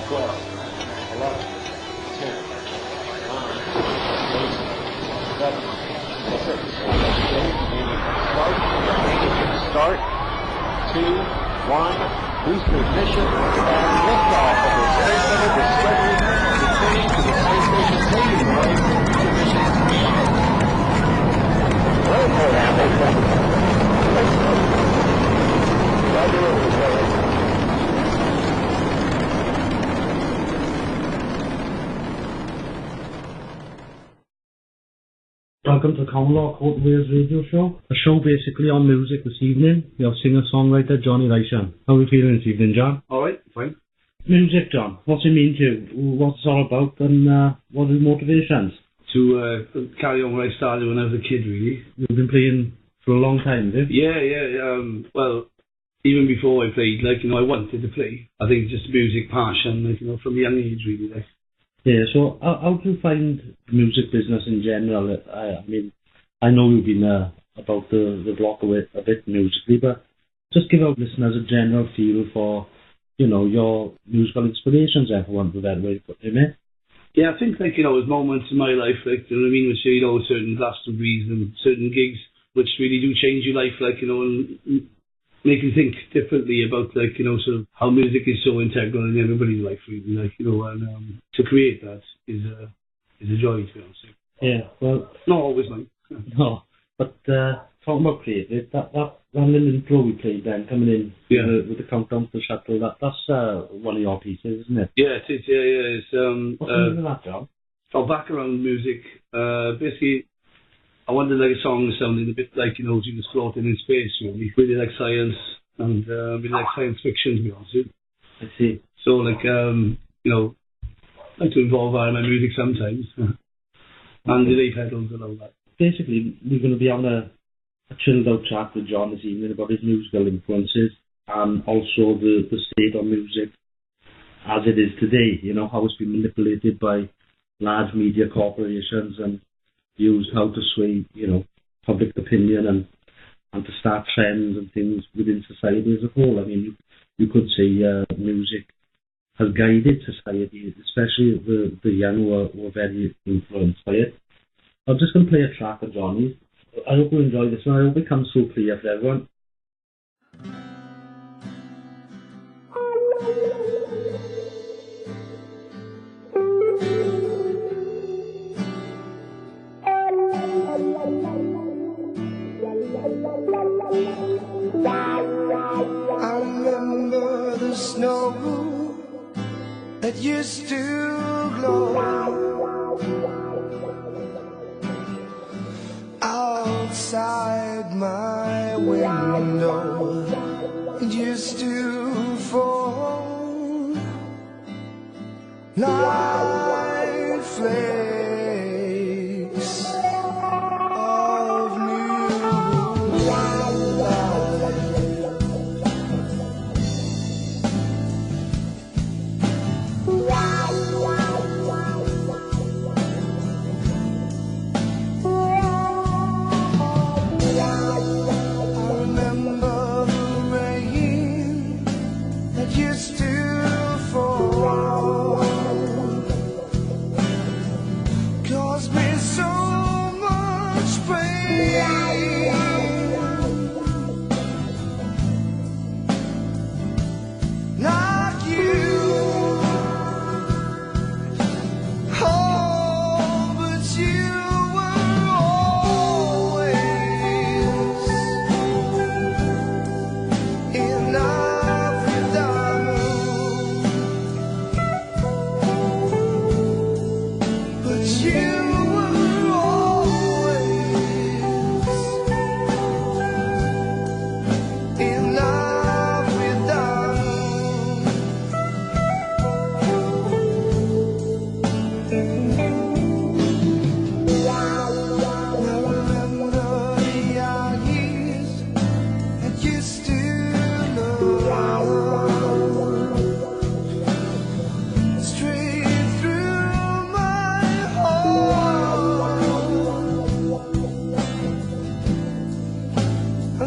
12, 11, 10, 9, 8, 7, 6, start, 2, 1, booster ignition, and liftoff of the Space Shuttle Discovery, returning to the space station, paving the way for mission completion. Well, for that, Welcome to the Common Law Court Wales radio show. A show basically on music this evening. We have singer-songwriter Jonny Leyshon. How are you feeling this evening, John? Alright, fine. Music, John. What's it mean to you? What's it all about, and what are the motivations? To carry on where I started when I was a kid, really. You've been playing for a long time, have you? Yeah. Well, even before I played, I wanted to play. I think just music passion, from a young age, really. Yeah, so how do you find the music business in general? I mean, I know you've been about the block a bit musically, but just give our listeners a general feel for, your musical inspirations, for want of a better way to put it, eh? Yeah, I think, there's moments in my life, which, certain Glastonbury's and certain gigs which really do change your life, and make you think differently about, sort of how music is so integral in everybody's life, really, and to create that is a joy, to be honest. Yeah, well... Not always, mate. No, but talking about creative, that little intro we played then, coming in with the countdown to the shuttle, that's one of your pieces, isn't it? Yeah, it is, yeah. It's, what's the name of that, John? Oh, background music. Basically, I wanted a song sounding a bit like, just floating in space, really like science and really like science fiction, to be honest with you. I see. So, like to involve that in my music sometimes. And delay pedals and all that. Basically, we're going to be having a chilled out chat with John this evening about his musical influences and also the state of music as it is today, how it's been manipulated by large media corporations and used how to sway, public opinion and to start trends and things within society as a whole. I mean, you could say music has guided society, especially the young who are very influenced by it. I'm just going to play a track of Johnny's. I hope you enjoy this one. I hope it comes so clear for everyone. I remember the snow that used to glow outside my window. It used to fall like flakes of new light.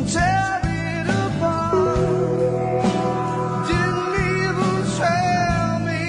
Tear it apart. Didn't even tell me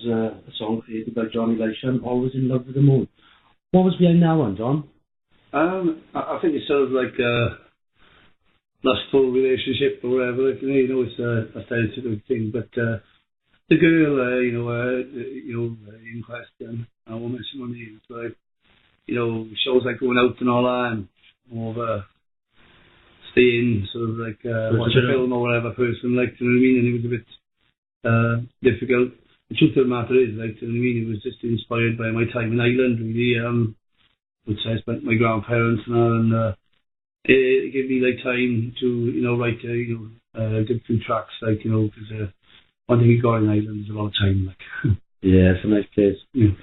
a song created by Jonny Leyshon, Always in Love with the Moon. What was behind that one, John? I think it's sort of like a lustful relationship or whatever. Like, you know, it's a stereotypical thing. But the girl, in question, I won't mention her name, but you know, she was like going out and all that, and more of a staying sort of like watch a film or whatever person, like, you know what I mean? And it was a bit difficult. The truth of the matter is, like, you know what I mean, it was just inspired by my time in Ireland, really, which I spent with my grandparents and it gave me like time to, you know, write good few tracks, like, you know, because one thing you got in Ireland is a lot of time, like. Yeah, it's a nice place. Yeah.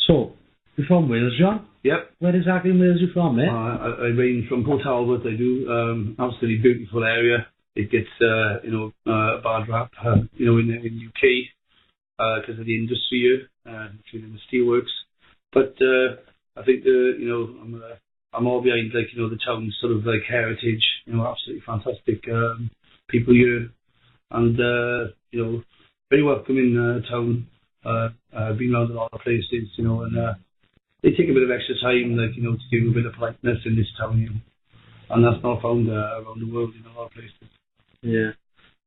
So, you're from Wales, John? Yep. Where exactly in Wales are you from, eh? I range from Port Talbot, I do. Absolutely beautiful area. It gets, a bad rap, in the UK, because of the industry here, including the steelworks. But I think I'm all behind, like, you know, the town's sort of like heritage. You know, absolutely fantastic people here, and very welcoming town. I've been around a lot of places, you know, and they take a bit of extra time, like, you know, to give a bit of politeness in this town, you know, and that's not found around the world in a lot of places. Yeah,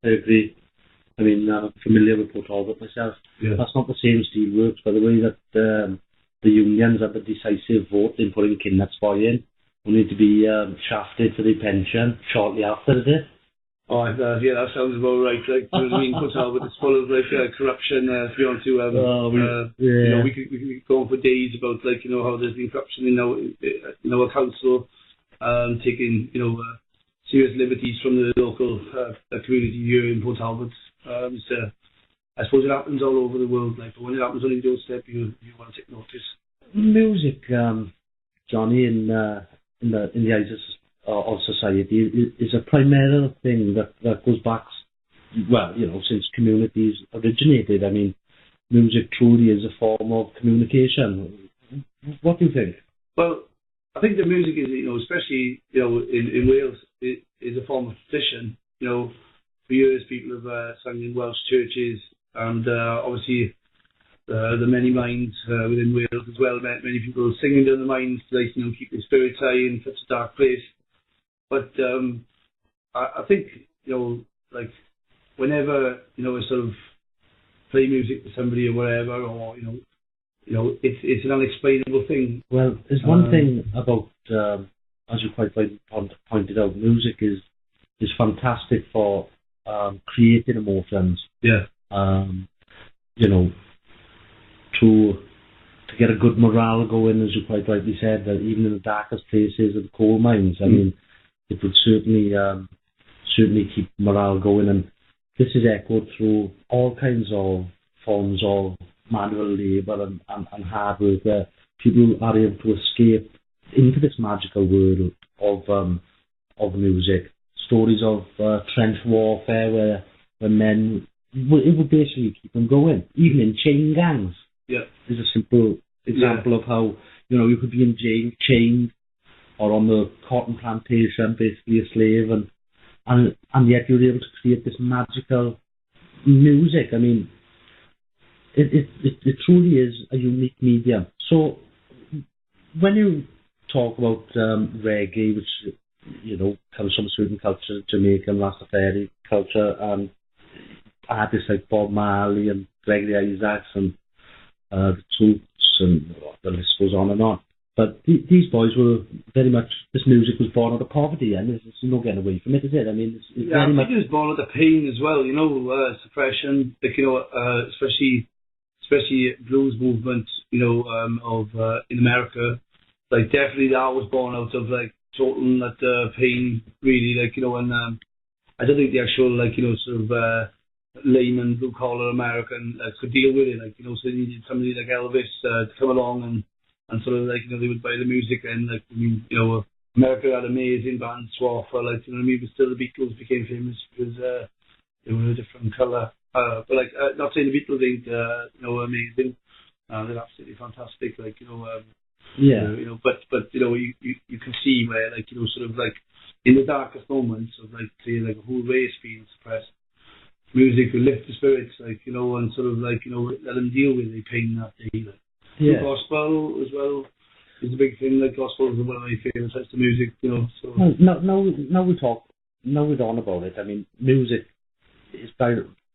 I agree. I mean, I'm familiar with Port Talbot myself. Yeah. That's not the same steelworks, by the way, that the unions had the decisive vote in putting Kinnet's boy in, who need to be shafted for their pension shortly after the day. Oh, yeah, that sounds about right. Like, you know what I mean? Port Talbot is full of like corruption. To be honest, you know, we could go on for days about, like, you know, how there's been corruption in our council, taking, you know, serious liberties from the local community here in Port Talbot. I suppose it happens all over the world, like, but when it happens on your doorstep, you want to take notice. Music, Johnny, in the eyes of society, is a primary thing that goes back, well, you know, since communities originated. I mean, music truly is a form of communication. What do you think? Well, I think the music is, you know, especially, you know, in Wales, it is a form of tradition. You know, for years people have sung in Welsh churches, and obviously the many mines within Wales as well. Many people singing down the mines to, like, you know, keep their spirits high in such a dark place. But I think, you know, like, whenever, you know, I sort of play music to somebody or whatever, or you know, it's an unexplainable thing. Well, there's one thing about, as you quite rightly pointed out, music is fantastic for creating emotions. Yeah. You know, to get a good morale going, as you quite rightly said, that even in the darkest places of the coal mines, I mean, it would certainly keep morale going, and this is echoed through all kinds of forms of manual labour and hard work, where people are able to escape into this magical world of music. Stories of trench warfare where men, it would basically keep them going, even in chain gangs. Yeah. Is a simple example of how, you know, you could be in chained or on the cotton plantation, basically a slave, and yet you're able to create this magical music. I mean, it truly is a unique medium. So when you talk about reggae, which, you know, comes from a certain culture, Jamaican Rastafari culture, and artists like Bob Marley and Gregory Isaacs and the Toots, and the list goes on and on. But these boys were very much, this music was born out of poverty, and there's no getting away from it, is it? I mean, it's very much... it was born out of pain as well, you know, suppression, like, you know, especially blues movement, you know, in America. Like, definitely that was born out of, like, total that pain, really, like, you know, and I don't think the actual, like, you know, sort of layman, blue-collar American could deal with it, like, you know, so they needed somebody like Elvis to come along and sort of, like, you know, they would buy the music, and, like, I mean, you know, America had amazing bands, Swaffer, like, you know what I mean, but still the Beatles became famous because they were a different colour. But, like, not saying the Beatles ain't, you know, amazing. They're absolutely fantastic, like, you know, you know, but you know, you can see where, like, you know, sort of, like, in the darkest moments of, like, say, like, a whole race being suppressed, music will lift the spirits, like, you know, and sort of like, you know, let them deal with the pain that day. Like. Yeah. Gospel as well is a big thing. Like, gospel is one of my favourite types of music, you know. So No, we don't about it. I mean, music is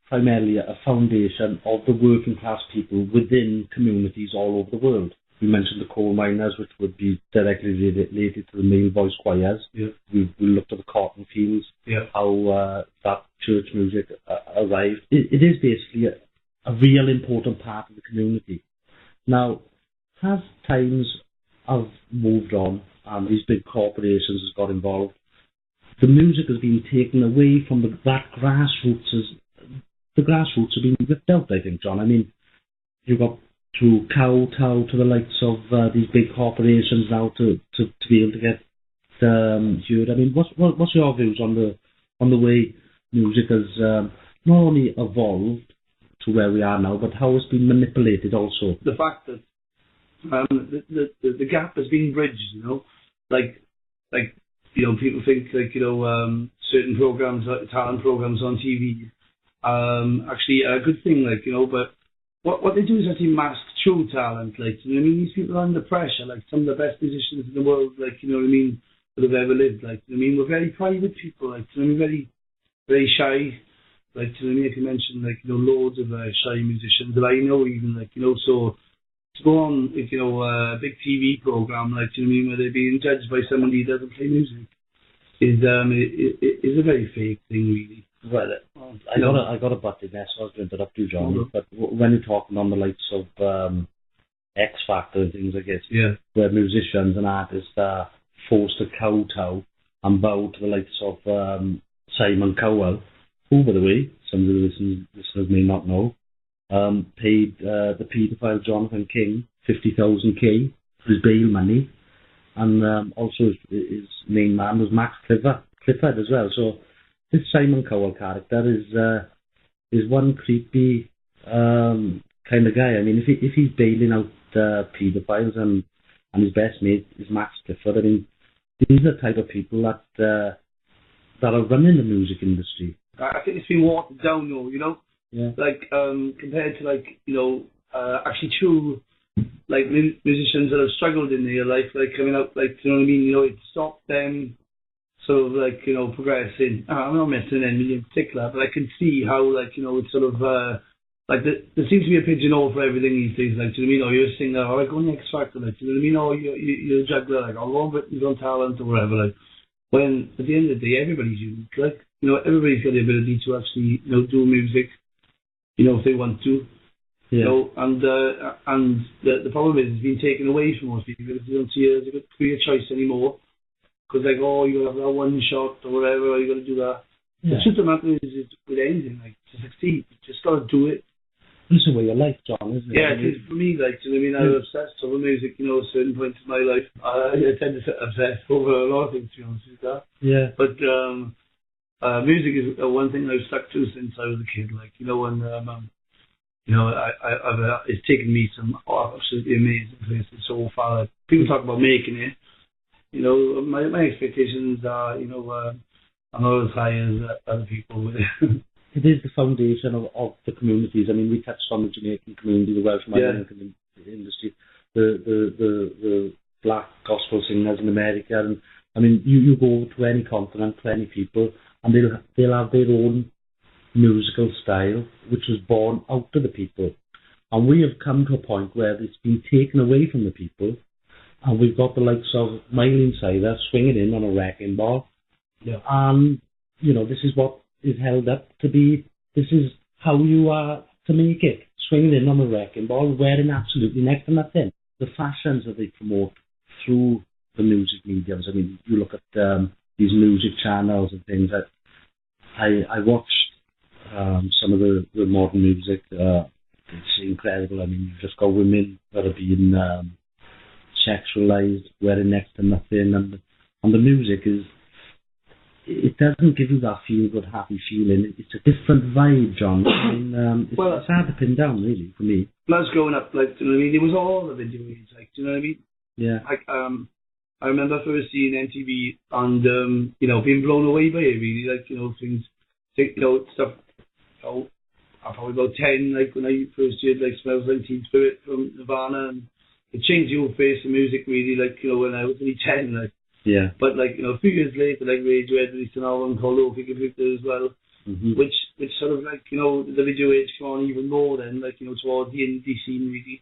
primarily a foundation of the working class people within communities all over the world. We mentioned the coal miners, which would be directly related to the male voice choirs. Yeah. We looked at the cotton fields, how that church music arrived. It is basically a real important part of the community. Now, as times have moved on and these big corporations have got involved, the music has been taken away from that grassroots. The grassroots have been ripped out, I think, John. I mean, you've got through CLCOW to the likes of these big corporations now to be able to get heard. I mean, what's your views on the way music has not only evolved to where we are now, but how it's been manipulated also? The fact that the gap has been bridged, you know, like you know, people think like, you know, certain programs, like talent programs on TV, actually a good thing, like, you know, but what they do is actually mask true talent, like, you know what I mean? These people are under pressure, like some of the best musicians in the world, like, you know what I mean, that have ever lived, like, you know what I mean? We're very private people, like, you know what I mean? Very shy, like, you know what I mean? I can mention, like, you know, loads of shy musicians that I know even, like, you know, so to go on, like, you know, a big TV program, like, you know what I mean, where they're being judged by somebody who doesn't play music is a very fake thing, really. Well, I got a butt in there, so I was going to interrupt you, John. But when you're talking on the likes of X Factor and things, I guess, where musicians and artists are forced to kowtow and bow to the likes of Simon Cowell, who, by the way, some of the listeners may not know, paid the paedophile Jonathan King $50,000 for his bail money, and also his main man was Max Clifford as well. So this Simon Cowell character is one creepy kind of guy. I mean, if he's bailing out paedophiles and his best mate is Max Clifford, I mean, these are the type of people that are running the music industry. I think it's been watered down, though, you know. Yeah. Like compared to, like, you know, actually true, like, musicians that have struggled in their life, like coming up, like, you know what I mean. You know, it stopped them sort of, like, you know, progressing. I'm not mentioning any in particular, but I can see how, like, you know, it's sort of like there seems to be a pigeonhole for everything these days. Like, do you know what I mean? Oh, you're a singer, or go on the X Factor, like, do you know what I mean? Oh, you're a juggler, like, I'll go on Britain's Got Talent or whatever, like. When at the end of the day, everybody's unique. Like, you know, everybody's got the ability to actually, you know, do music, you know, if they want to. Yeah. You know, and the problem is it's been taken away from most people because they don't see it as a career choice anymore. Because, like, oh, you got to have that one shot or whatever, or you got to do that. Yeah. The truth of the matter is with anything, like, to succeed, you just got to do it. It's a way of life, John, isn't it? Yeah, it is for me, like, do you know what I mean? I was obsessed over music, you know, at certain points in my life. I tend to get obsessed over a lot of things, to be honest with that. Yeah. But music is one thing I've stuck to since I was a kid, like, you know, and, you know, it's taken me some absolutely amazing places so far. Like, people talk about making it. You know, my expectations are, you know, I'm not as high as other people with it. It is the foundation of the communities. I mean, we touched on the Jamaican community, the Welsh American industry, the black gospel singers in America, and I mean, you go to any continent, to any people, and they'll have their own musical style, which was born out of the people. And we have come to a point where it's been taken away from the people, and we've got the likes of Miley Cyrus swinging in on a wrecking ball, and you know, this is what is held up to be, this is how you are to make it, swinging in on a wrecking ball, wearing absolutely next to nothing. The fashions that they promote through the music mediums, I mean, you look at these music channels and things, that I watched some of the modern music, it's incredible. I mean, you've just got women that are being sexualized, wearing next to nothing, and the music is, it doesn't give you that feel-good, happy feeling. It's a different vibe, John. I mean, it's hard to pin down, really, for me. When I was growing up, like, do you know what I mean? It was all the video games, like, do you know what I mean? Yeah. Like, I remember first seeing MTV and, you know, being blown away by it, really, like, you know, things, you know, stuff I'm probably about 10, like when I first did like Smells Like Teen Spirit from Nirvana, and it changed the whole face of music really, like, you know, when I was only 10, like. Yeah. But like, you know, a few years later, like Radiohead released an album called Local Computer as well, which sort of like, you know, the video age came on even more then, like, you know, towards the indie scene really.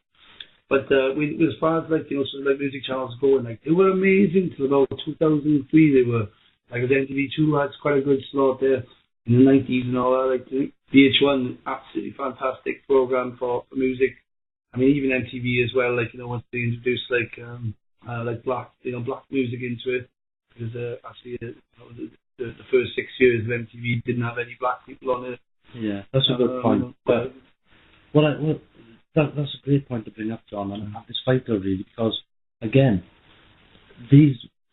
But as far as like, you know, sort of like music channels going, like they were amazing till about 2003. They were like MTV2 had quite a good slot there in the 90s and all that. Like VH1, absolutely fantastic program for music. I mean, even MTV as well. Like, you know, once they introduced like black music into it, because actually the first 6 years of MTV didn't have any black people on it. Yeah, that's a good point. That's a great point to bring up, John, and it's vital really, because again,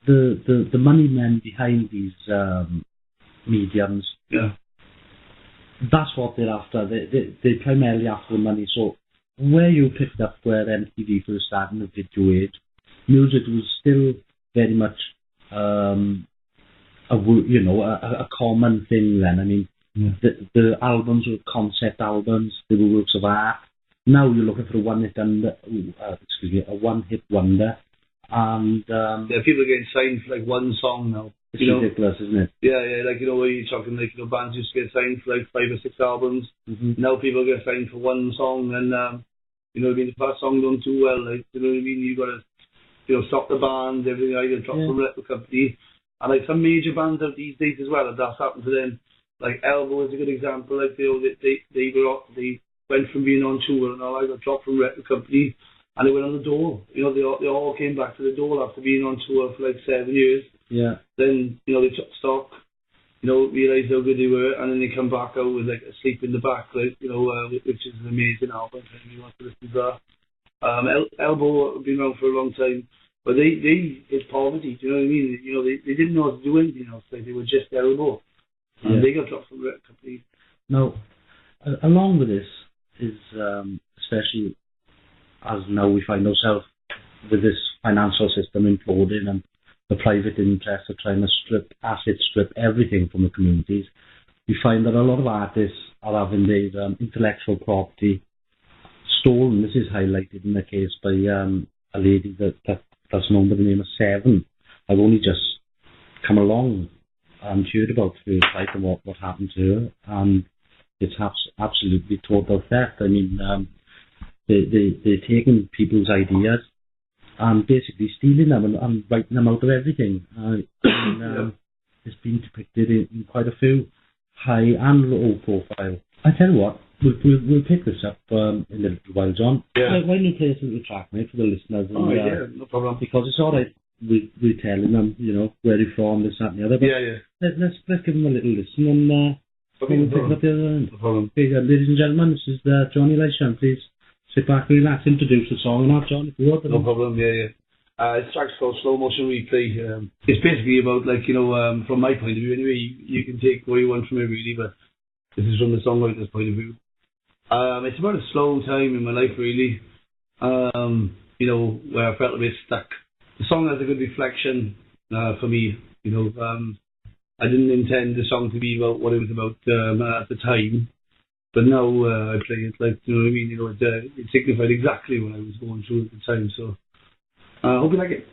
the money men behind these mediums, that's what they're after. They're primarily after the money. So where you picked up where MTV first started in the video age, music was still very much a common thing then. I mean, the albums were concept albums, they were works of art. Now you're looking for a one-hit wonder, and people are getting signed for like one song now. It's ridiculous, isn't it? Yeah, like, you know, where you're talking like, you know, bands used to get signed for like 5 or 6 albums. Now people get signed for one song, and you know what I mean, if that song done too well, like, you know what I mean, you gotta, you know, stop the band, everything, either drop from record company. And like some major bands out these days as well, and that's happened to them. Like Elbow is a good example. Like, you know, they went from being on tour and all, I got dropped from record company, and they went on the dole. You know, they all came back to the dole after being on tour for like 7 years. Yeah. Then, you know, they took stock, you know, realised how good they were, and then they come back out with like Asleep in the Back, like, you know, which is an amazing album. If you want to listen to that. Elbow have been around for a long time, but they hit poverty. Do you know what I mean? You know, they didn't know how to do anything else. Like, they were just Elbow, and they got dropped from record company. Now, along with this is especially as now we find ourselves with this financial system imploding and the private interests are trying to strip everything from the communities, we find that a lot of artists are having their intellectual property stolen. This is highlighted in the case by a lady that's known by the name of Seven. I've only just come along and heard about her site and what happened to her, and it's absolutely total theft. I mean, they're taking people's ideas and basically stealing them and writing them out of everything. It's been depicted in quite a few high and low profile. I tell you what, we'll pick this up in a little while, John. Yeah. Why don't you play a little track, mate, for the listeners? And, no problem. Because it's all right, we're telling them, you know, where you're from, this, that, and the other. But let's give them a little listen and we'll pick up the other end. No problem. Okay, ladies and gentlemen, this is Jonny Leyshon. Please sit back, relax, introduce the song, and have John, if you want. No problem. It's track's called Slow Motion Replay. It's basically about, like, you know, from my point of view anyway, you can take what you want from it really, but this is from the songwriter's point of view. It's about a slow time in my life really, you know, where I felt a bit stuck. The song has a good reflection for me, you know. I didn't intend the song to be about what it was about at the time, but now I play it like, you know what I mean, you know, it signified exactly what I was going through at the time, so I hope you like it.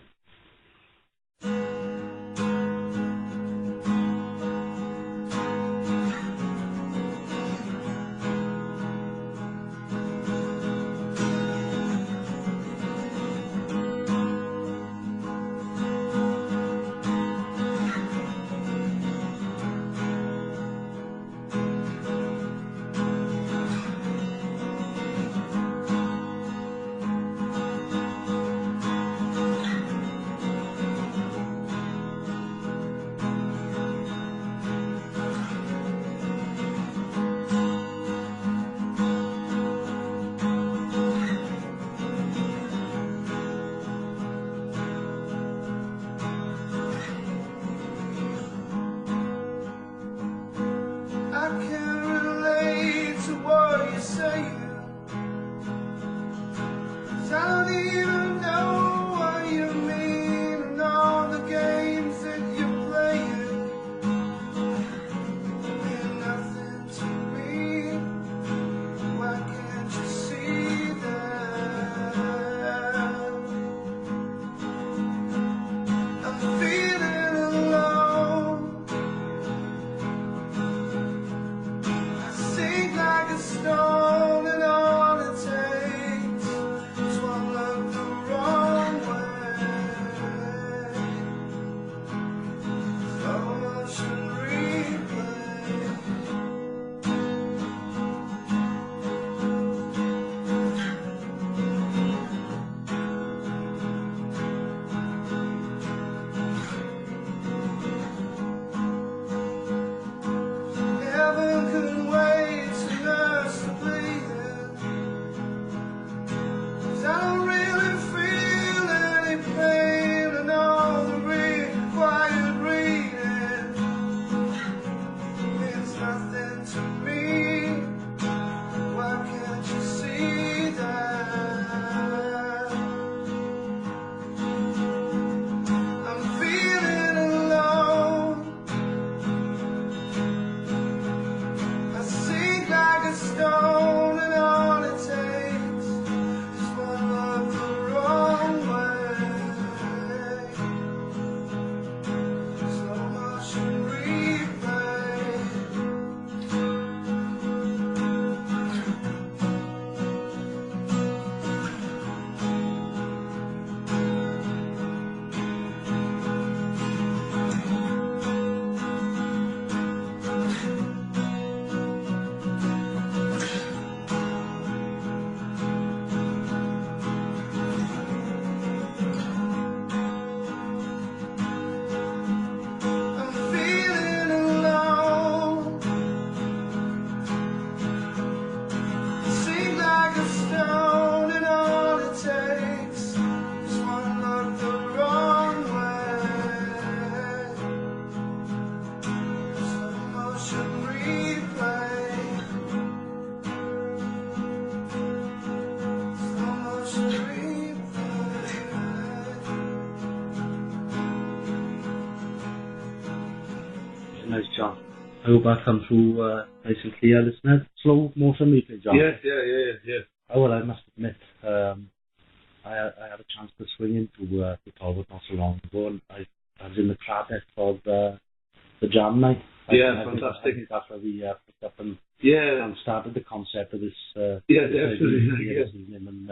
nice, John. I hope I come through nice and clear, listener. Slow motion replay, John. Yeah. Oh, well, I must admit, I had a chance to swing into the Talbot not so long ago, and I was in the crowd of the jam night. Fantastic. I think that's where we picked up and started the concept of this. Definitely. This evening, and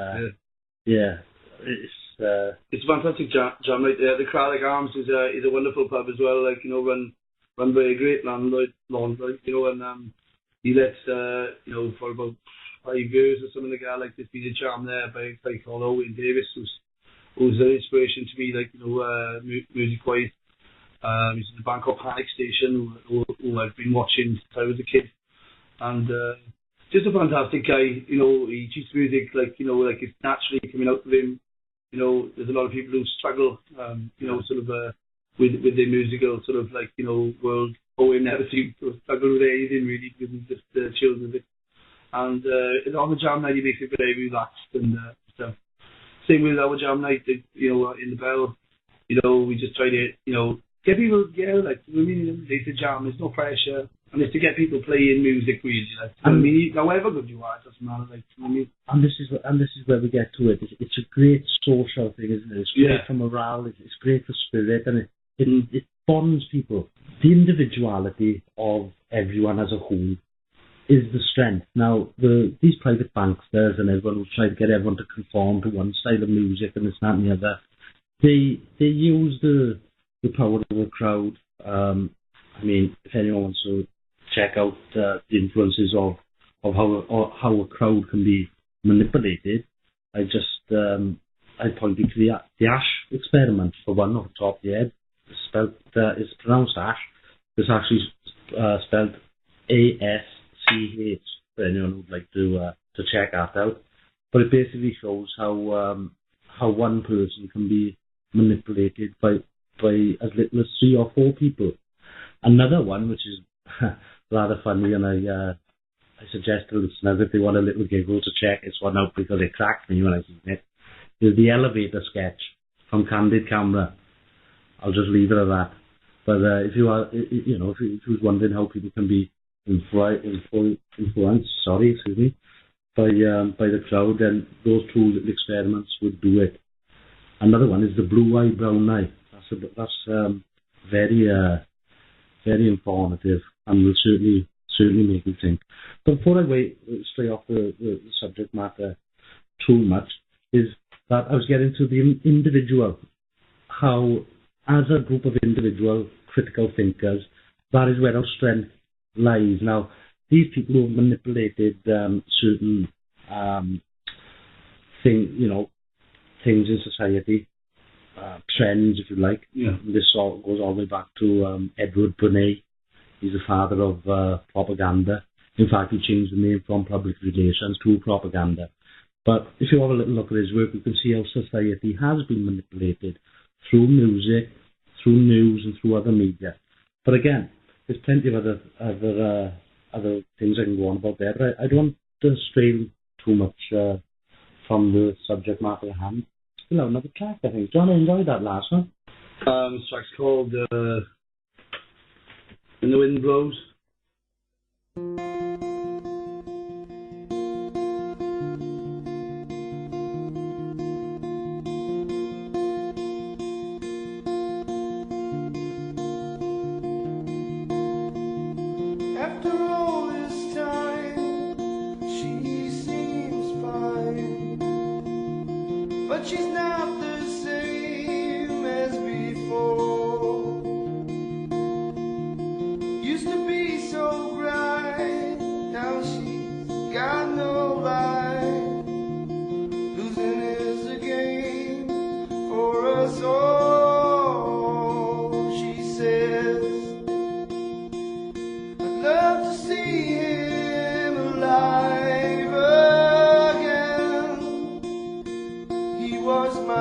it's a fantastic jam night. The Craddock Arms is a wonderful pub as well. Like, you know, run by a great landlord, you know, and he lets you know, for about 5 years or something like that. Like, there's been a jam there by a guy called Owen Davis, who's an inspiration to me. Like, you know, music-wise. He's in the Bangkok Panic Station, who I've been watching since I was a kid, and just a fantastic guy. You know, he teaches music like, you know, like it's naturally coming out of him. You know, there's a lot of people who struggle, you know, sort of with their musical sort of like, you know, world. Owen never seems to struggle with anything really, because he's just chills with it. And on the jam night, he makes it very relaxed and stuff. Same with our jam night, you know, in the Bell. You know, we just try to, you know, get people together, like, you know what I mean? It's a jam, there's no pressure, and it's to get people playing music really, like, you know what I mean? However good you are, it doesn't matter, like, you know what I mean? And this is where we get to it. It's a great social thing, isn't it? It's great for morale, it's great for spirit, and it bonds people. The individuality of everyone as a whole is the strength. Now, these private banksters and everyone who try to get everyone to conform to one style of music and this, that, and the other, they use the power of the crowd. I mean, if anyone wants to check out the influences of how a crowd can be manipulated, I point you to the Ash experiment, for one, off the top of the head. It's pronounced Ash. It's actually spelled ASCH, for anyone who'd like to check that out. But it basically shows how one person can be manipulated by as little as 3 or 4 people. Another one, which is rather funny, and I suggest to listeners, if they want a little giggle, to check this one out, because it cracked me when I seen it, is the elevator sketch from Candid Camera. I'll just leave it at that. But if you are, you know, if you was wondering how people can be influenced, by the crowd, then those 2 little experiments would do it. Another one is the blue eye, brown eye. That's very informative, and will certainly make you think. But before I stray off the subject matter too much, is that I was getting to the individual, how as a group of individual critical thinkers, that is where our strength lies. Now, these people who have manipulated certain things in society, trends, if you like. Yeah. This all goes all the way back to Edward Bernays. He's the father of propaganda. In fact, he changed the name from public relations to propaganda. But if you have a little look at his work, you can see how society has been manipulated through music, through news, and through other media. But again, there's plenty of other things I can go on about there. But I don't want to stray too much from the subject matter at hand. Still have another track, I think. John, I enjoyed that last one. This track's called When the Wind Blows. Was my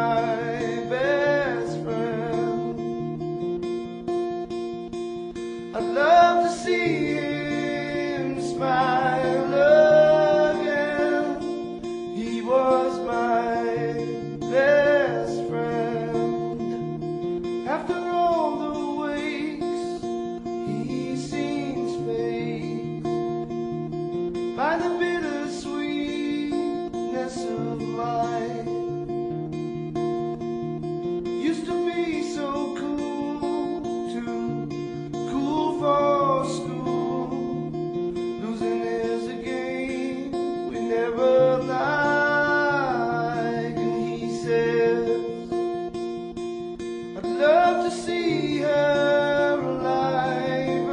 love to see her alive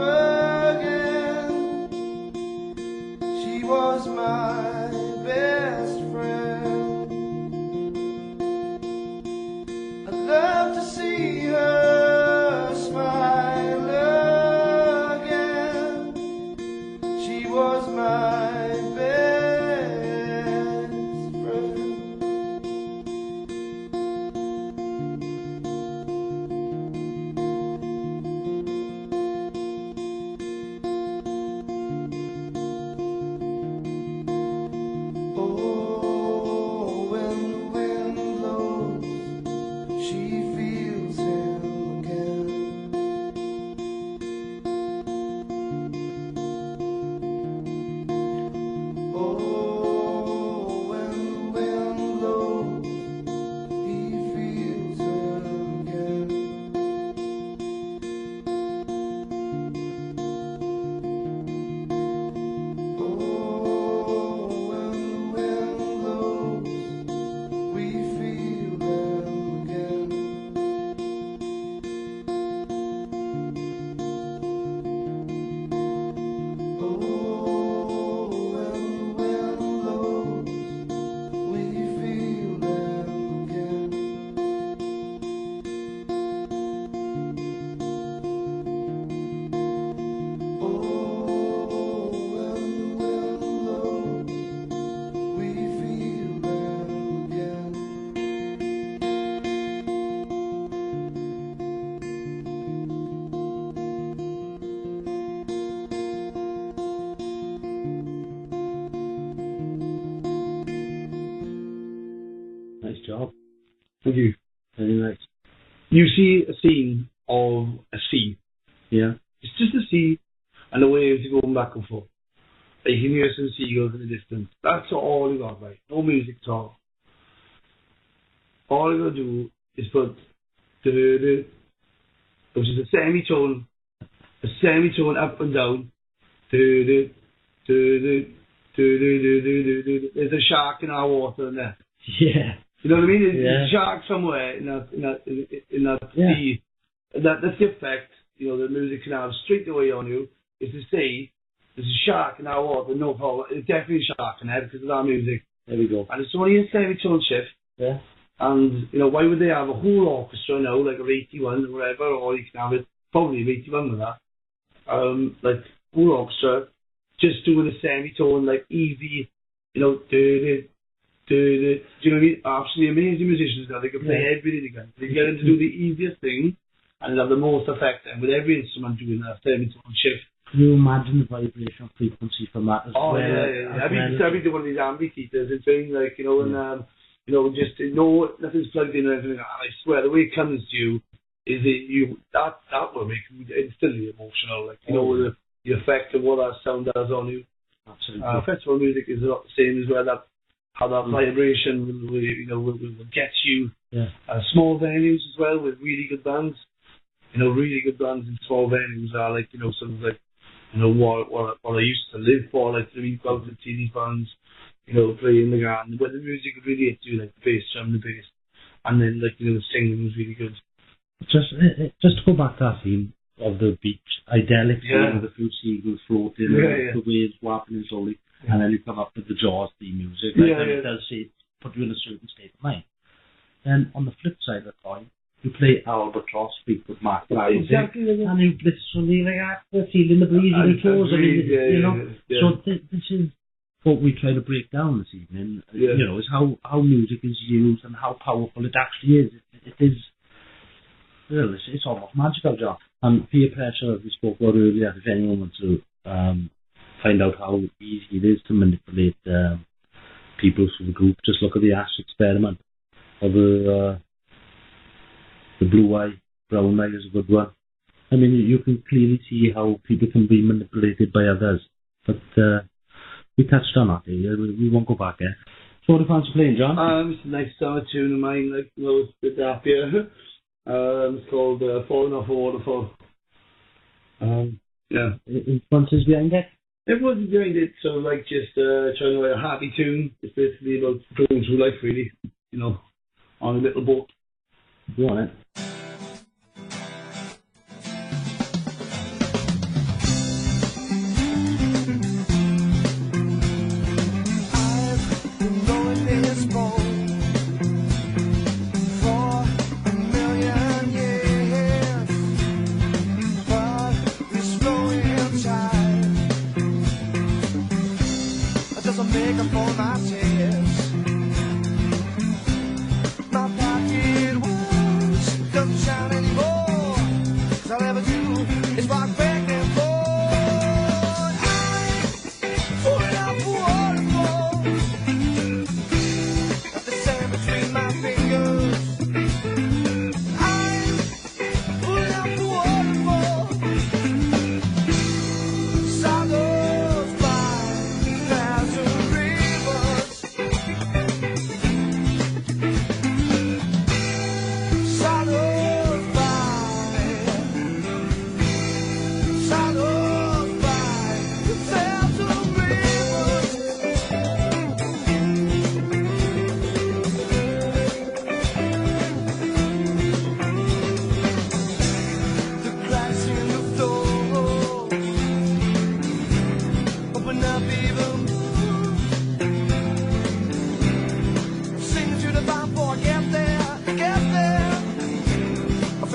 again. She was my best friend. I'd love to see her smile again. She was my best friend. Oh, when the wind blows, she feels him again. Oh, when the wind blows, he feels her again. Oh, when the wind blows, we feel them again. Oh, when the wind blows, we feel them again. Oh, when the wind blows, we feel them again. Nice job. Thank you. Very nice. You see a scene of a sea. Yeah. It's just a sea and the waves are going back and forth. You can hear some seagulls in the distance. That's all you got, right? No music at all. All you gotta do is put du-du, which is a semitone up and down. Du-du, du-du, du-du. There's a shark in our water in there. Yeah. You know what I mean? There's Yeah. a shark somewhere in that Yeah. sea. That's the effect, the music can have straight away on you, is to say, there's a shark in our water, no problem. It's definitely a shark in there because of our music. There we go. And it's only a semitone shift. Yeah. And, why would they have a whole orchestra now, like a 81 or whatever, or you can have it, probably an 81 with that. Like, whole orchestra, just doing a semitone, like, easy, do you know what I mean? Absolutely amazing musicians now, they can play everything again. They get them to do the easiest thing, and they'll have the most effect, and with every instrument doing that semitone shift. Can you imagine the vibration frequency from that as well? Yeah. I've been to one of these amphitheaters and thing, like, and, just nothing's plugged in or anything. And I swear, the way it comes to you is that will make you instantly emotional, like, the effect of what that sound does on you. Absolutely. Festival music is not the same as well, how that vibration will get you. Yeah. Small venues as well with really good bands. Really good bands in small venues are like, sort of like, what I used to live for, like to go out and see these bands, playing the garden, where the music would really hit you, like the bass drum, the bass, and then like, the singing was really good. Just to go back to that theme of the beach, idyllic scene with a few seagulls floating, the waves whapping slowly, and then you come up with the Jaws theme music. It does put you in a certain state of mind. Then on the flip side of the coin, you play Albatross, speak with Mark Brown, exactly, and you blissfully feeling the breeze in your toes. So this is what we try to break down this evening. Is how music is used and how powerful it actually is. It is. Well, it's almost magical, John. And peer pressure, as we spoke about earlier, if anyone wants to find out how easy it is to manipulate people from the group, just look at the Ash experiment. Or the blue eye, brown eye is a good one. I mean, you can clearly see how people can be manipulated by others. But we touched on that here. We won't go back there. So what do you fancy playing, John? It's a nice summer tune of mine, like, it's a bit happier. It's called Falling Off a Waterfall. Influences behind it? Everyone's behind it, so like just trying to write a happy tune. It's basically about going through life, really, on a little boat. You want it?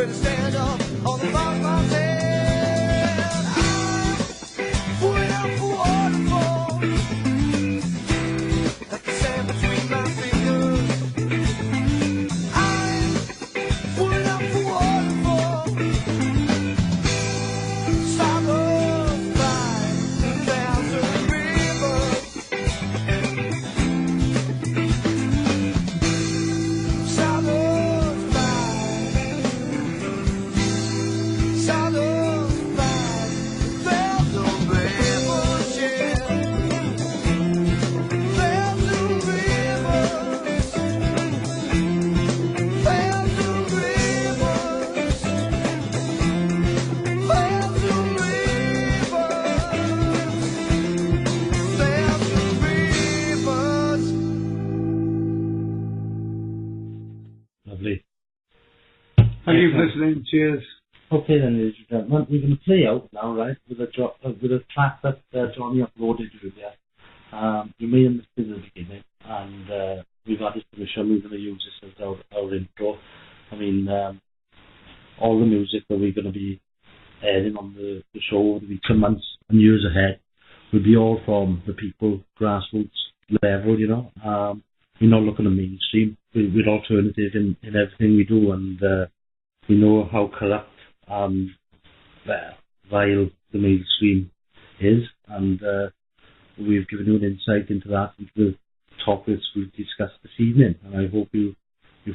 when I stand up on the mountain. I'm pulling up for waterfalls, like the sand between my fingers. I'm pulling up for waterfalls, swallowed by the thousand rivers. Swallowed by the thousand rivers, yeah. Thousand rivers, thousand rivers, thousand rivers. Lovely. Thank you for listening. Cheers. Okay then, ladies and gentlemen, we're going to play out now, right, with a track that Jonny uploaded earlier. You may have missed it at the beginning, and we've had his permission. We're going to use this as our intro. I mean, all the music that we're going to be airing on the show over the weeks and months and years ahead will be all from the people, grassroots level, you know. We're not looking at mainstream. We're alternative in everything we do, and we know how corrupt vile the mainstream is, and we've given you an insight into that, into the topics we've discussed this evening, and I hope you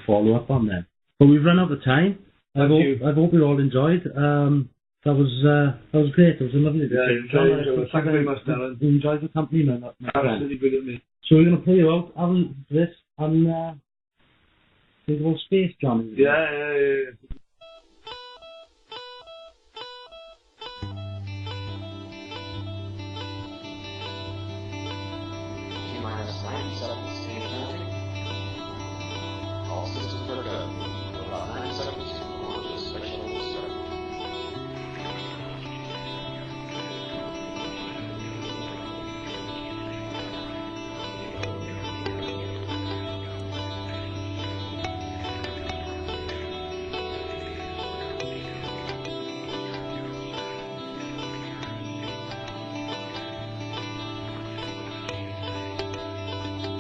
follow up on them. But we've run out of time. I hope you all enjoyed. That was great. It was a lovely day. Thank you very much, Darren. You enjoyed the company, my friend. Absolutely brilliant, mate. So we're going to play you out, have this, and think about space, Jonny. Yeah. T-minus 90 seconds to entry. All systems are go. About 90 seconds to launch a special start.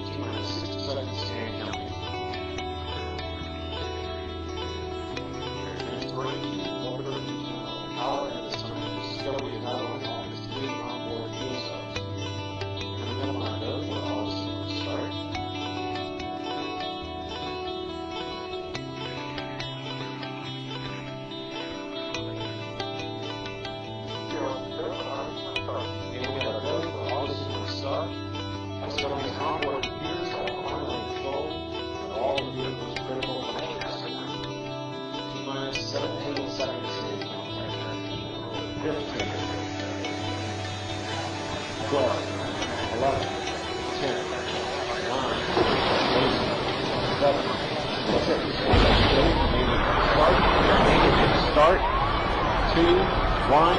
T-minus 60 seconds to entry. Power at this time. Discovery is not on time. It's leading on board fuel cells. And then on go for all systems start. And we have a go for all systems start. Discovering onboard computers all online control of all the vehicles critical functions. T-minus 17 seconds to entry. 15, 12, 11, 10, 9, 8, 7, start, 2, 1,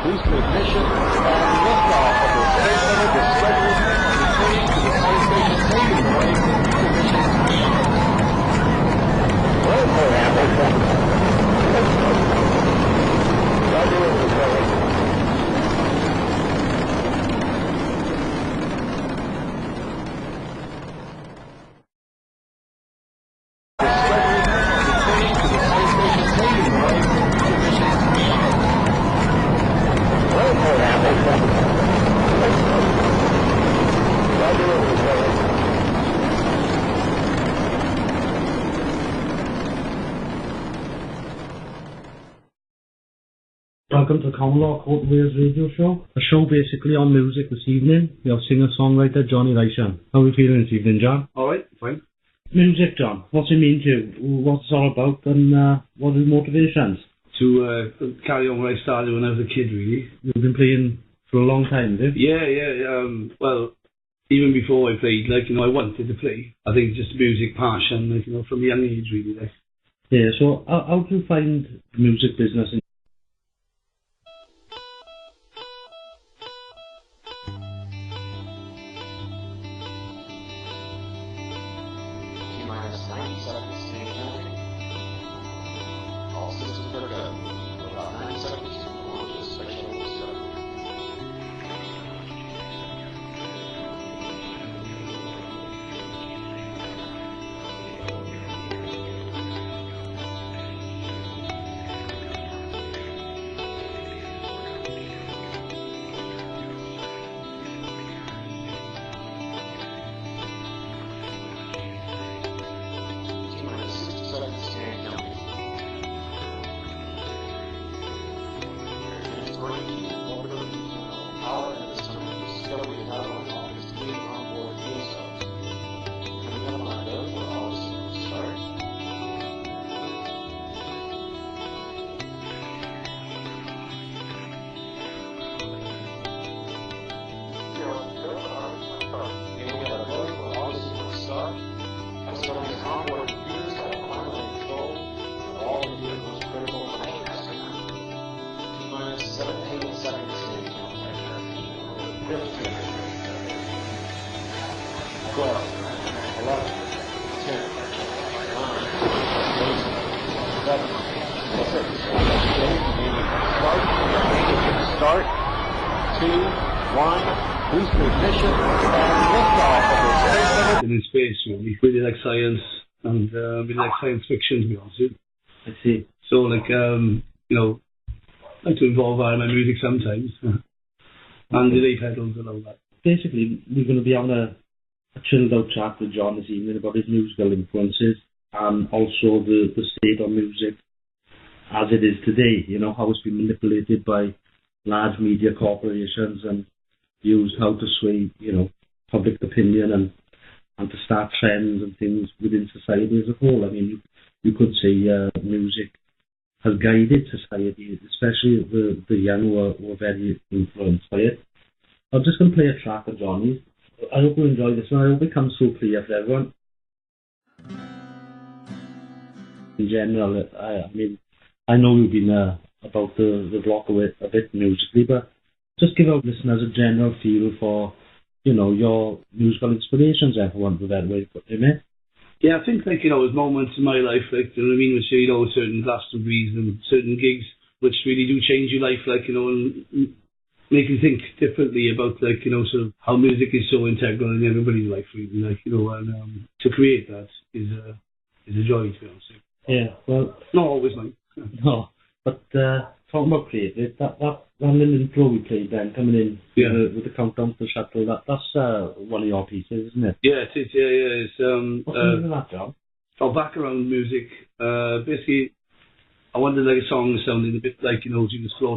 boost ignition, and liftoff of the Space Shuttle Discovery, returning to the space station paving the way for future missions. Well, Welcome to Common Law Court Wales radio show. A show basically on music this evening. We have singer-songwriter Jonny Leyshon. How are we feeling this evening, John? Alright, fine. Music, John. What's it mean to you? What's it all about, and what are the motivations? To carry on what I started when I was a kid, really. You've been playing for a long time, have you? Yeah. Well, even before I played, I wanted to play. I think just music passion, from a young age, really. Yeah, so how do you find the music business in T-minus 90 seconds to entry. All systems bring to you more power and wisdom and discovery of how August being on board fuel cells. Coming up on Bedwell, August will start. Customers onboard computers have primary control of all the vehicle's critical functions. T-minus 17 seconds to 15, 12, 11, 10, 9, 8, 7, 6, 5, start, 2, 1, boost ignition, and liftoff of the Space Center. In space, really like science and really like science fiction, to be honest with you. I see. So, like, like to involve that in my music sometimes. And delay pedals and all that. Basically, we're going to be on a chilled out chat with John this evening about his musical influences and also the state of music as it is today, how it's been manipulated by large media corporations and used how to sway, public opinion and to start trends and things within society as a whole. I mean, you could say music has guided society, especially the young who are very influenced by it. I'm just going to play a track of Johnny's. I hope you enjoy this one. I hope it comes so clear for everyone. In general, I mean, I know you've been about the block a bit musically, but just give our listeners a general feel for, your musical inspirations, everyone, with that way to put them in. Yeah, I think, there's moments in my life, which, certain Glastonbury's and certain gigs which really do change your life, and make you think differently about, sort of how music is so integral in everybody's life, really, and to create that is a joy, to be honest. Yeah, well... Not always, mate. No, but talking about creative, that little intro we played then, coming in with the countdown to the shuttle, that's one of your pieces, isn't it? Yeah, it is, yeah. It's, what's the name of that, John? Background music. Basically, I wanted like a song sounding a bit like, Jesus Float